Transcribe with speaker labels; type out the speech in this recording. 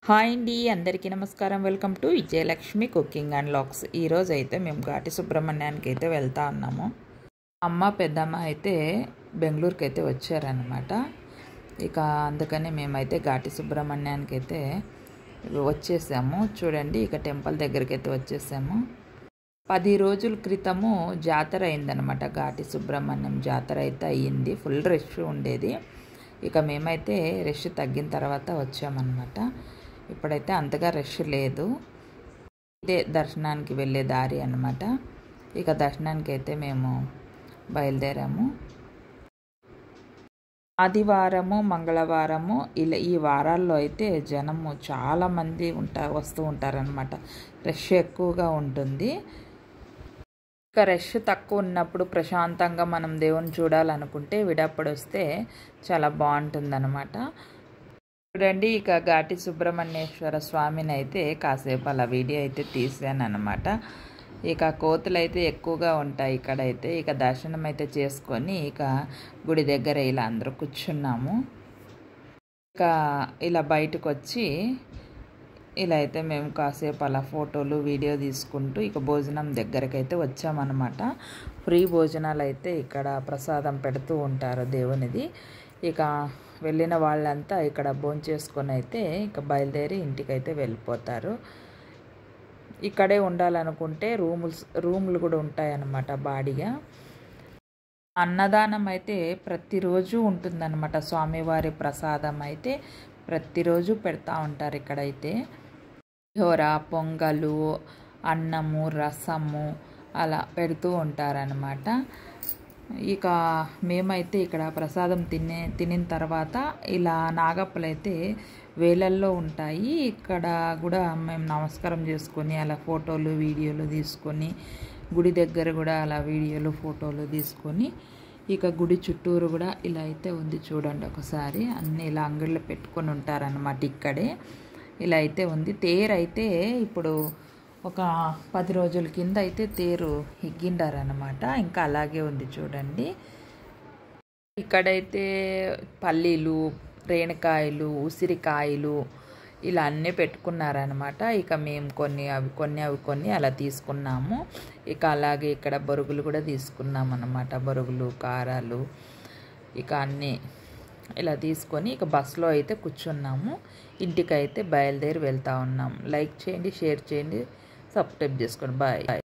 Speaker 1: Hi అండి, అందరికీ నమస్కారం. Welcome to Vijayalakshmi cooking and logs. ఈరోజు అయితే మేము ఘాటి సుబ్రహ్మణ్యానికి అయితే వెళ్తా ఉన్నాము. అమ్మ పెద్దమ్మ అయితే బెంగళూరుకి అయితే వచ్చారనమాట. ఇక అందుకని మేమైతే ఘాటి సుబ్రహ్మణ్యానికి అయితే వచ్చేసాము. చూడండి, ఇక టెంపుల్ దగ్గరికి అయితే వచ్చేసాము. 10 రోజుల క్రితము జాతర అయిందనమాట. ఘాటి సుబ్రహ్మణ్యం జాతర అయితే అయ్యింది. ఫుల్ రష్ ఉండేది. ఇక మేమైతే రష్ తగ్గిన తర్వాత వచ్చామన్నమాట. ఇప్పుడైతే అంతగా రష్ లేదు. ఇదే దర్శనానికి వెళ్ళే దారి అన్నమాట. ఇక దర్శనానికి అయితే మేము బయలుదేరాము. ఆదివారము, మంగళవారము ఇలా ఈ వారాల్లో అయితే జనము చాలామంది వస్తూ ఉంటారనమాట. రష్ ఎక్కువగా ఉంటుంది. ఇక రష్ తక్కువ ఉన్నప్పుడు ప్రశాంతంగా మనం దేవుని చూడాలనుకుంటే విడప్పుడు వస్తే చాలా బాగుంటుందన్నమాట. చూడండి, ఇక ఘాటి సుబ్రహ్మణ్యేశ్వర స్వామిని అయితే కాసేపు అలా వీడియో అయితే తీసాను అనమాట. ఇక కోతులు అయితే ఎక్కువగా ఉంటాయి ఇక్కడైతే. ఇక దర్శనం అయితే చేసుకొని ఇక గుడి దగ్గర ఇలా అందరూ కూర్చున్నాము. ఇక ఇలా బయటకు వచ్చి ఇలా అయితే మేము కాసేపు అలా ఫోటోలు వీడియో తీసుకుంటూ ఇక భోజనం దగ్గరికి అయితే వచ్చామన్నమాట. ఫ్రీ భోజనాలు అయితే ఇక్కడ ప్రసాదం పెడుతూ ఉంటారు దేవునిది. ఇక వెళ్ళిన వాళ్ళంతా ఇక్కడ భోంచేసుకొని అయితే ఇక బయలుదేరి ఇంటికైతే వెళ్ళిపోతారు. ఇక్కడే ఉండాలనుకుంటే రూములు కూడా ఉంటాయన్నమాట బాడిగా. అన్నదానం అయితే ప్రతిరోజు ఉంటుందన్నమాట. స్వామివారి ప్రసాదం అయితే ప్రతిరోజు పెడతా ఉంటారు ఇక్కడైతే. పులిహోర, పొంగలు, అన్నము, రసము అలా పెడుతూ ఉంటారనమాట. ఇక మేమైతే ఇక్కడ ప్రసాదం తినిన తర్వాత ఇలా నాగప్పలు అయితే వేలల్లో ఉంటాయి. ఇక్కడ కూడా మేము నమస్కారం చేసుకొని అలా ఫోటోలు వీడియోలు తీసుకొని గుడి దగ్గర కూడా అలా వీడియోలు ఫోటోలు తీసుకొని ఇక గుడి చుట్టూరు కూడా ఇలా అయితే ఉంది. చూడండి ఒకసారి, అన్నీ ఇలా అంగళ్ళు పెట్టుకొని ఉంటారనమాట. ఇక్కడే ఇలా అయితే ఉంది. తేరు అయితే ఇప్పుడు ఒక 10 రోజుల కింద అయితే తేరు ఎగ్గిండారనమాట. ఇంకా అలాగే ఉంది చూడండి. ఇక్కడైతే పల్లీలు, రేణకాయలు, ఉసిరికాయలు ఇలా అన్నీ పెట్టుకున్నారనమాట. ఇక మేము కొన్ని అలా తీసుకున్నాము. ఇక అలాగే ఇక్కడ బొరుగులు కూడా తీసుకున్నాం అన్నమాట. బొరుగులు, కారాలు ఇక అన్నీ ఇలా తీసుకొని ఇక బస్సులో అయితే కూర్చున్నాము. ఇంటికైతే బయలుదేరి వెళ్తూ ఉన్నాం. లైక్ చేయండి, షేర్ చేయండి, సబ్స్క్రైబ్ చేసుకోండి. బాయ్.